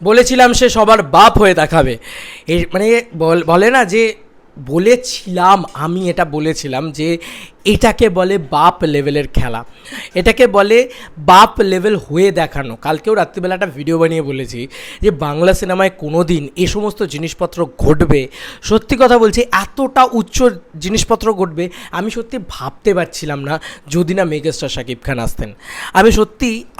বলেছিলাম সে সবার বাপ হয়ে দেখাবে। এই মানে বলে না যে বলেছিলাম, আমি এটা বলেছিলাম যে এটাকে বলে বাপ লেভেলের খেলা, এটাকে বলে বাপ লেভেল হয়ে দেখানো। কালকেও রাত্রিবেলা একটা ভিডিও বানিয়ে বলেছি যে বাংলা সিনেমায় কোনো দিন এ সমস্ত জিনিসপত্র ঘটবে, সত্যি কথা বলছি এতটা উচ্চ জিনিসপত্র ঘটবে আমি সত্যি ভাবতে পারছিলাম না যদি না মেগাস্টার শাকিব খান আসতেন।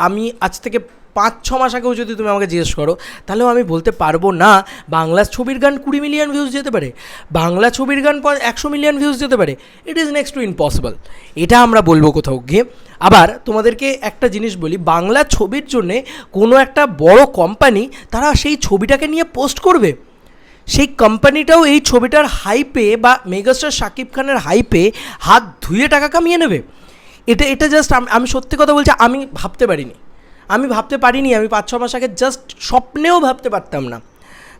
আমি আজ থেকে 5-6 মাস আগেও যদি তুমি আমাকে জিজ্ঞেস করো তাহলেও আমি বলতে পারবো না বাংলা ছবির গান 20 মিলিয়ন ভিউজ যেতে পারে, বাংলা ছবির গান 100 মিলিয়ন ভিউজ যেতে পারে। It is next to impossible, এটা আমরা বলবো কোথাও গিয়ে। আবার তোমাদেরকে একটা জিনিস বলি, বাংলা ছবির জন্যে কোনো একটা বড় কোম্পানি তারা সেই ছবিটাকে নিয়ে পোস্ট করবে, সেই কোম্পানিটাও এই ছবিটার হাইপে বা মেগাস্টার শাকিব খানের হাইপে হাত ধুয়ে টাকা কামিয়ে নেবে। এটা জাস্ট আমি সত্যি কথা বলছি, আমি ভাবতে পারিনি। আমি 5-6 মাস আগে জাস্ট স্বপ্নেও ভাবতে পারতাম না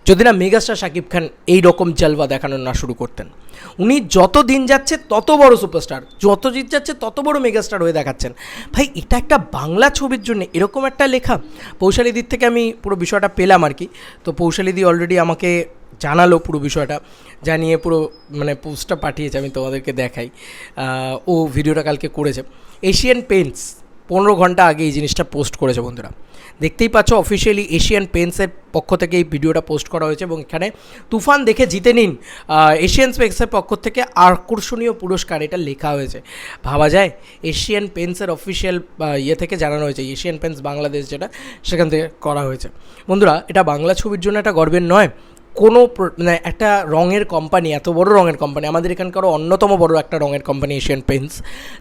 যদি না মেগাস্টার শাকিব খান এই রকম জলওয়া দেখানো না শুরু করতেন। উনি যত দিন যাচ্ছে তত বড় সুপারস্টার, যত দিন যাচ্ছে তত বড় মেগাস্টার হয়ে দেখাচ্ছেন। ভাই এটা একটা বাংলা ছবির জন্য এরকম একটা লেখা। পৌশালীদির থেকে আমি পুরো বিষয়টা পেলাম আর কি। তো পৌশালীদি অলরেডি আমাকে জানালো পুরো বিষয়টা, জানিয়ে পুরো মানে পোস্টটা পাঠিয়েছে, আমি তোমাদেরকে দেখাই। ও ভিডিওটা কালকে করেছে। এশিয়ান পেইন্টস 15 ঘন্টা আগে এই জিনিসটা পোস্ট করেছে বন্ধুরা, দেখতেই পাচ্ছ। অফিসিয়ালি এশিয়ান পেইন্টসের পক্ষ থেকে এই ভিডিওটা পোস্ট করা হয়েছে এবং এখানে তুফান দেখে জিতে নিন এশিয়ান পেইন্টসের পক্ষ থেকে আকর্ষণীয় পুরস্কার, এটা লেখা হয়েছে। ভাবা যায় এশিয়ান পেইন্টসের অফিসিয়াল থেকে জানানো হয়েছে, এশিয়ান পেইন্টস বাংলাদেশ যেটা, সেখান থেকে করা হয়েছে। বন্ধুরা এটা বাংলা ছবির জন্য একটা গর্বের নয়, কোনো মানে একটা রঙের কোম্পানি, এত বড় রঙের কোম্পানি, আমাদের এখানকারও অন্যতম বড় একটা রঙের কোম্পানি এশিয়ান পেইন্টস,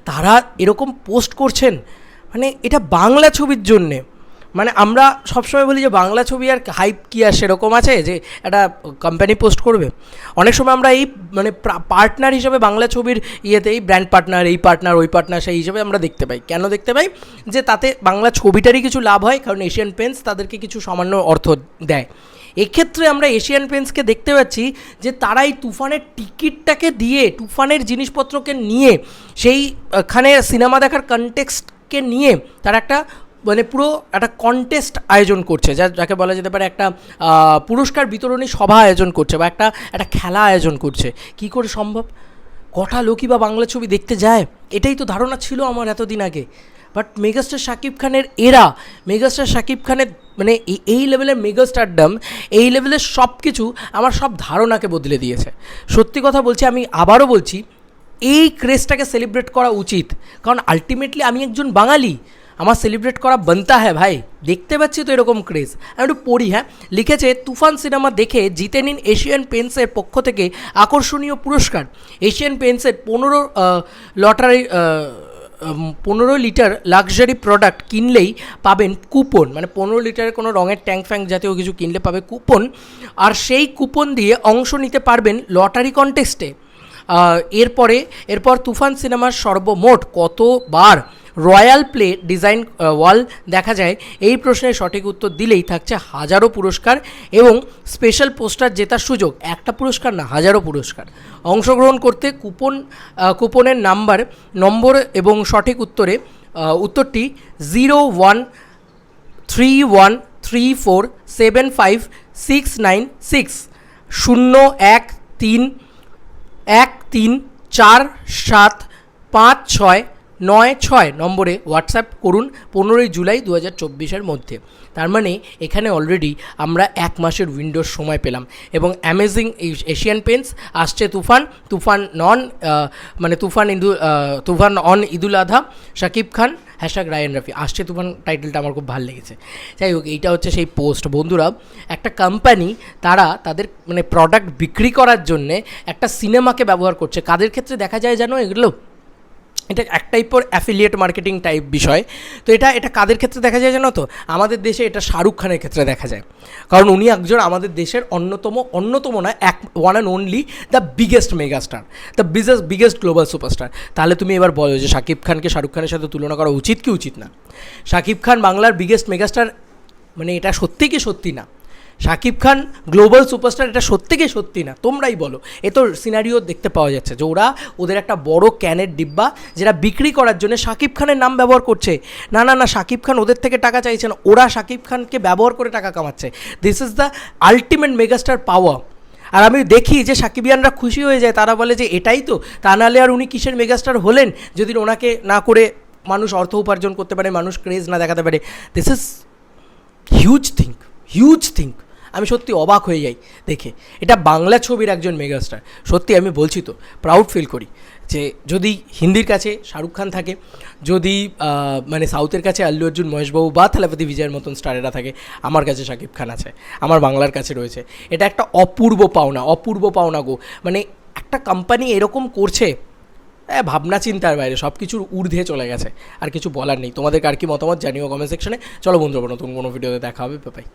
তারা এরকম পোস্ট করছেন। মানে এটা বাংলা ছবির জন্যে, মানে আমরা সবসময় বলি যে বাংলা ছবি আর হাইপ কি আর সেরকম আছে যে একটা কোম্পানি পোস্ট করবে। অনেক সময় আমরা এই মানে পার্টনার হিসেবে বাংলা ছবির এই ব্র্যান্ড পার্টনার, এই পার্টনার, ওই পার্টনার, সেই হিসেবে আমরা দেখতে পাই। কেন দেখতে পাই? যে তাতে বাংলা ছবিটারই কিছু লাভ হয়, কারণ এশিয়ান পেইন্টস তাদেরকে কিছু সামান্য অর্থ দেয়। এক্ষেত্রে আমরা এশিয়ান পেইন্টসকে দেখতে পাচ্ছি যে তারা এই তুফানের টিকিটটাকে দিয়ে, তুফানের জিনিসপত্রকে নিয়ে, সেইখানে সিনেমা দেখার কনটেক্সটকে নিয়ে তারা একটা মানে পুরো একটা কন্টেস্ট আয়োজন করছে, যাকে বলা যেতে পারে একটা পুরস্কার বিতরণী সভা আয়োজন করছে বা একটা খেলা আয়োজন করছে। কি করে সম্ভব? কটা লোকই বা বাংলা ছবি দেখতে যায়? এটাই তো ধারণা ছিল আমার এতদিন আগে। বাট মেগাস্টার শাকিব খানের মেগাস্টার শাকিব খানের মানে এই লেভেলের মেগাস্টারডম, এই লেভেলের সব কিছু আমার সব ধারণাকে বদলে দিয়েছে। সত্যি কথা বলছি, আমি আবারও বলছি, এই ক্রেজটাকে সেলিব্রেট করা উচিত, কারণ আলটিমেটলি আমি একজন বাঙালি, আমার সেলিব্রেট করা বানতা হ্যাঁ ভাই। দেখতে পাচ্ছি তো এরকম ক্রেজ। আমি একটু পড়ি, হ্যাঁ, লিখেছে তুফান সিনেমা দেখে জিতে নিন এশিয়ান পেইন্টসের পক্ষ থেকে আকর্ষণীয় পুরস্কার। এশিয়ান পেইন্টসের 15 লিটার লাক্সারি প্রোডাক্ট কিনলেই পাবেন কুপন, মানে 15 লিটারের কোনো রঙের ট্যাঙ্ক ফ্যাঙ্ক জাতীয় কিছু কিনলে পাবে কুপন, আর সেই কুপন দিয়ে অংশ নিতে পারবেন লটারি কন্টেস্টে। এরপর তুফান সিনেমার সর্বমোট কতবার রয়্যাল প্লে ডিজাইন ওয়াল দেখা যায়, এই প্রশ্নের সঠিক উত্তর দিলেই থাকছে হাজারো পুরস্কার এবং স্পেশাল পোস্টার জেতার সুযোগ। একটা পুরস্কার না, হাজারো পুরস্কার। অংশগ্রহণ করতে কুপনের নম্বর এবং সঠিক উত্তরটি 0131347569 013475696 নম্বরে হোয়াটসঅ্যাপ করুন 15 জুলাই 2024 মধ্যে। তার মানে এখানে অলরেডি আমরা 1 মাসের উইন্ডোর সময় পেলাম এবং অ্যামেজিং এশিয়ান পেইন্টস আসছে তুফান অন ঈদুল আধা, শাকিব খান #রায়ান রাফি আসছে তুফান। টাইটেলটা আমার খুব ভালো লেগেছে। যাই হোক, এইটা হচ্ছে সেই পোস্ট। বন্ধুরা একটা কোম্পানি তারা তাদের মানে প্রোডাক্ট বিক্রি করার জন্যে একটা সিনেমাকে ব্যবহার করছে। কাদের ক্ষেত্রে দেখা যায় জানো এগুলো? এটা এক টাইপের অ্যাফিলিয়েট মার্কেটিং টাইপ বিষয়। তো এটা কাদের ক্ষেত্রে দেখা যায় জানো তো? আমাদের দেশে এটা শাহরুখ খানের ক্ষেত্রে দেখা যায়, কারণ উনি একজন আমাদের দেশের অন্যতম না, one and only the biggest megastar, the biggest global superstar. তাহলে তুমি এবার বলো যে শাকিব খানকে শাহরুখ খানের সাথে তুলনা করা উচিত কি উচিত না? শাকিব খান বাংলার বিগেস্ট মেগাস্টার, মানে এটা সত্যি কি সত্যি না? শাকিব খান গ্লোবাল সুপারস্টার, এটা সত্যি কি সত্যি না তোমরাই বলো। এ তো সিনারিও দেখতে পাওয়া যাচ্ছে যে ওরা ওদের একটা বড় ক্যানের ডিব্বা যেটা বিক্রি করার জন্য শাকিব খানের নাম ব্যবহার করছে। না না না, শাকিব খান ওদের থেকে টাকা চাইছে না, ওরা শাকিব খানকে ব্যবহার করে টাকা কামাচ্ছে। This is the ultimate megastar power. আর আমি দেখি যে সাকিবিয়ানরা খুশি হয়ে যায়, তারা বলে যে এটাই তো, তা নাহলে আর উনি কিসের মেগাস্টার হলেন যদি ওনাকে না করে মানুষ অর্থ উপার্জন করতে পারে, মানুষ ক্রেজ না দেখাতে পারে। This is huge think, huge think. আমি সত্যি অবাক হয়ে যাই দেখে। এটা বাংলা ছবির একজন মেগাস্টার, সত্যি আমি বলছি তো প্রাউড ফিল করি যে যদি হিন্দির কাছে শাহরুখ খান থাকে, যদি মানে সাউথের কাছে আল্লু অর্জুন, মহেশবাবু বা থালাপতি বিজয়ের মতন স্টারেরা থাকে, আমার কাছে শাকিব খান আছে, আমার বাংলার কাছে রয়েছে। এটা একটা অপূর্ব পাওনা, অপূর্ব পাওনা গো। মানে একটা কোম্পানি এরকম করছে, ভাবনা চিন্তার বাইরে, সব কিছুর ঊর্ধ্বে চলে গেছে। আর কিছু বলার নেই। তোমাদের কার কি মতামত জানিও কমেন্ট সেকশনে। চলো বন্ধুরা, নতুন কোনো ভিডিওতে দেখা হবে। বাই।